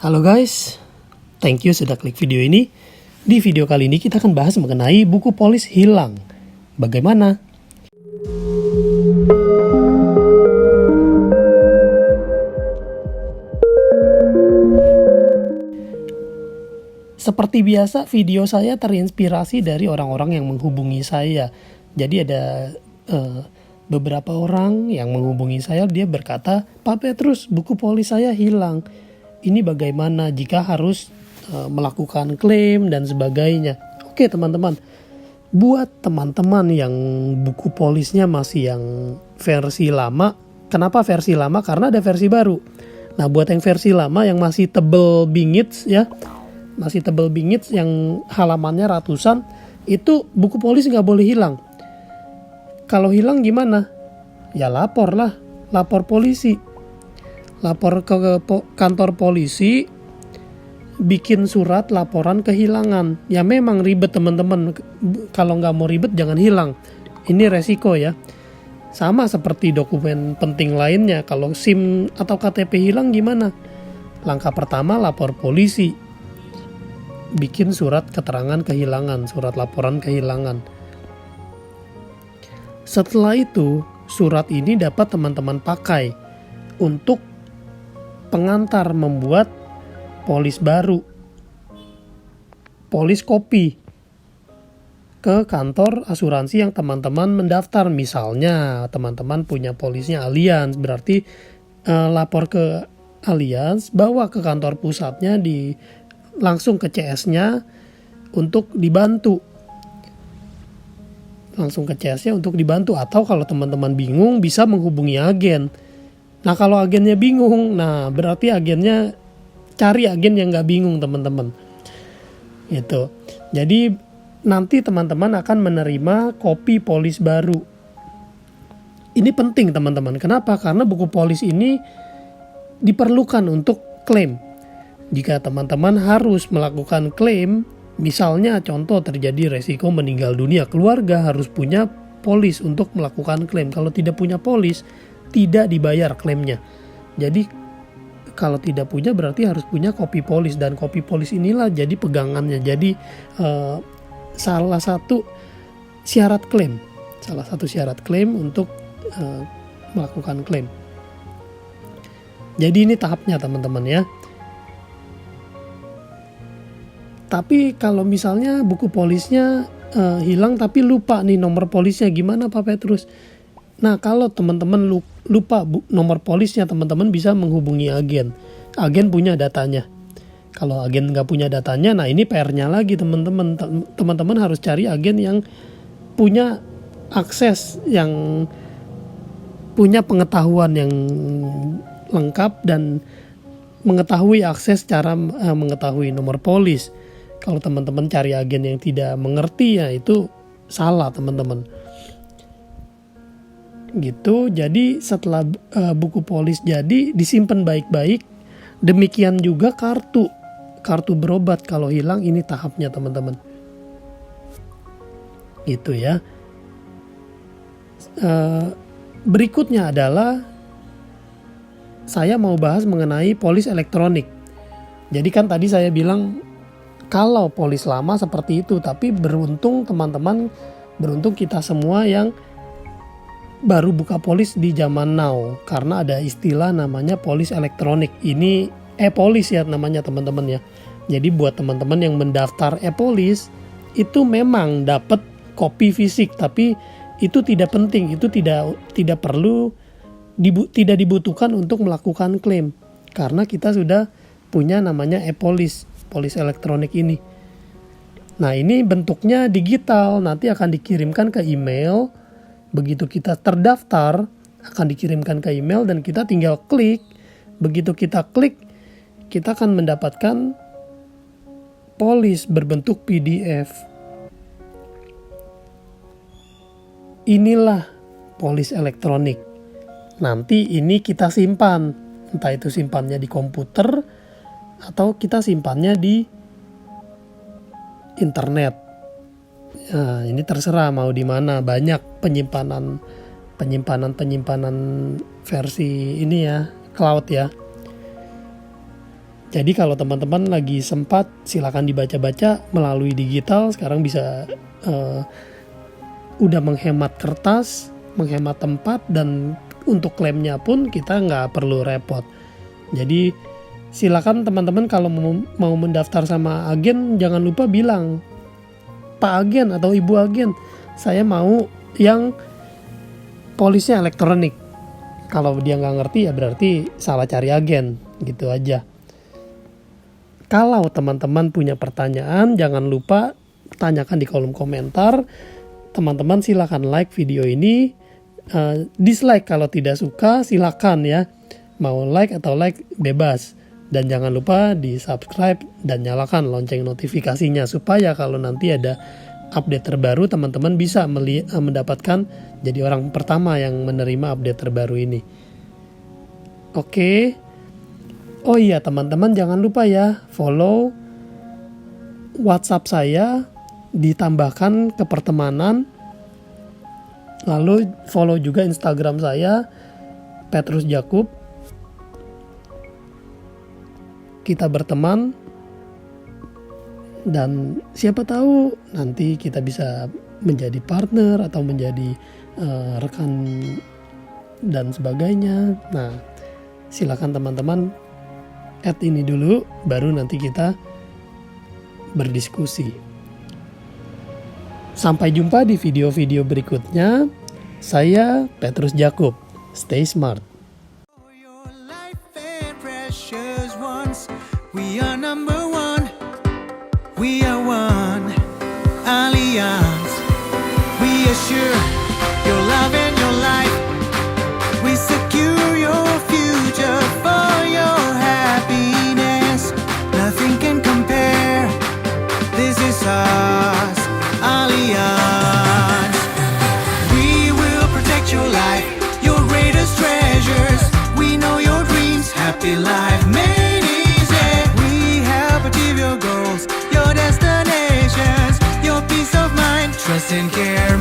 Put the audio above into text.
Halo guys, thank you sudah klik video ini. Di video kali ini kita akan bahas mengenai buku polis hilang. Bagaimana? Seperti biasa, video saya terinspirasi dari orang-orang yang menghubungi saya. Jadi ada beberapa orang yang menghubungi saya, dia berkata, "Pak Petrus, buku polis saya hilang. Ini bagaimana jika harus melakukan klaim dan sebagainya." Oke teman-teman, buat teman-teman yang buku polisnya masih yang versi lama, kenapa versi lama? Karena ada versi baru. Nah, buat yang versi lama yang masih tebel bingit ya, masih tebel bingit yang halamannya ratusan, itu buku polis nggak boleh hilang. Kalau hilang gimana? Ya lapor lah, lapor polisi. Lapor ke kantor polisi, bikin surat laporan kehilangan. Ya memang ribet teman-teman, kalau nggak mau ribet jangan hilang. Ini resiko ya. Sama seperti dokumen penting lainnya, kalau SIM atau KTP hilang gimana? Langkah pertama lapor polisi. Bikin surat keterangan kehilangan, surat laporan kehilangan. Setelah itu, surat ini dapat teman-teman pakai untuk pengantar membuat polis baru, polis kopi ke kantor asuransi yang teman-teman mendaftar. Misalnya teman-teman punya polisnya Allianz, berarti lapor ke Allianz, bawa ke kantor pusatnya, langsung ke CS-nya untuk dibantu. Langsung ke CS-nya untuk dibantu. Atau kalau teman-teman bingung bisa menghubungi agen. Nah kalau agennya bingung, nah berarti agennya cari agen yang nggak bingung teman-teman. Gitu. Jadi nanti teman-teman akan menerima kopi polis baru. Ini penting teman-teman. Kenapa? Karena buku polis ini diperlukan untuk klaim. Jika teman-teman harus melakukan klaim, misalnya contoh terjadi resiko meninggal dunia, keluarga harus punya polis untuk melakukan klaim. Kalau tidak punya polis, tidak dibayar klaimnya. Jadi kalau tidak punya berarti harus punya kopi polis, dan kopi polis inilah jadi pegangannya. Jadi salah satu syarat klaim, untuk melakukan klaim. Jadi ini tahapnya teman-teman ya. Tapi kalau misalnya buku polisnya hilang tapi lupa nih nomor polisnya, gimana Pak Petrus? Nah kalau teman-teman lupa nomor polisnya, teman-teman bisa menghubungi agen. Agen punya datanya. Kalau agen nggak punya datanya, nah ini PR-nya lagi teman-teman. Teman-teman harus cari agen yang punya akses, yang punya pengetahuan yang lengkap dan mengetahui akses cara mengetahui nomor polis. Kalau teman-teman cari agen yang tidak mengerti, ya itu salah teman-teman. Gitu. Jadi setelah buku polis jadi, disimpan baik-baik. Demikian juga kartu berobat kalau hilang, ini tahapnya teman-teman. Gitu ya. Berikutnya adalah saya mau bahas mengenai polis elektronik. Jadi kan tadi saya bilang kalau polis lama seperti itu, tapi beruntung teman-teman, beruntung kita semua yang baru buka polis di zaman now, karena ada istilah namanya polis elektronik. Ini e-polis ya namanya teman-teman ya. Jadi buat teman-teman yang mendaftar e-polis itu memang dapat kopi fisik, tapi itu tidak penting, itu tidak perlu, tidak dibutuhkan untuk melakukan klaim, karena kita sudah punya namanya e-polis, polis elektronik ini. Nah ini bentuknya digital, nanti akan dikirimkan ke email. Begitu kita terdaftar, akan dikirimkan ke email dan kita tinggal klik. Begitu kita klik, kita akan mendapatkan polis berbentuk PDF. Inilah polis elektronik. Nanti ini kita simpan, entah itu simpannya di komputer atau kita simpannya di internet. Nah, ini terserah mau di mana. Banyak penyimpanan versi ini ya, cloud ya. Jadi kalau teman-teman lagi sempat, silakan dibaca-baca melalui digital. Sekarang bisa udah menghemat kertas, menghemat tempat, dan untuk klaimnya pun kita nggak perlu repot. Jadi silakan teman-teman kalau mau mendaftar sama agen, jangan lupa bilang, Pak Agen atau Ibu Agen, saya mau yang polisnya elektronik. Kalau dia nggak ngerti ya berarti salah cari agen, gitu aja. Kalau teman-teman punya pertanyaan, jangan lupa tanyakan di kolom komentar. Teman-teman silakan like video ini, dislike kalau tidak suka silakan ya. Mau like atau like bebas. Dan jangan lupa di subscribe dan nyalakan lonceng notifikasinya supaya kalau nanti ada update terbaru teman-teman bisa mendapatkan jadi orang pertama yang menerima update terbaru ini. Oke. Oh iya teman-teman, jangan lupa ya follow WhatsApp saya, ditambahkan ke pertemanan. Lalu follow juga Instagram saya, Petrus Jakub. Kita berteman dan siapa tahu nanti kita bisa menjadi partner atau menjadi rekan dan sebagainya. Nah, silakan teman-teman add ini dulu, baru nanti kita berdiskusi. Sampai jumpa di video-video berikutnya. Saya Petrus Jakub. Stay smart. We are number one. We are one. Alliance. We assure your love and your life. We secure your future for your happiness. Nothing can compare. This is us, Alliance. We will protect your life, your greatest treasures. We know your dreams, happy life made easy. We help achieve your goals, your destinations, your peace of mind, trust and care.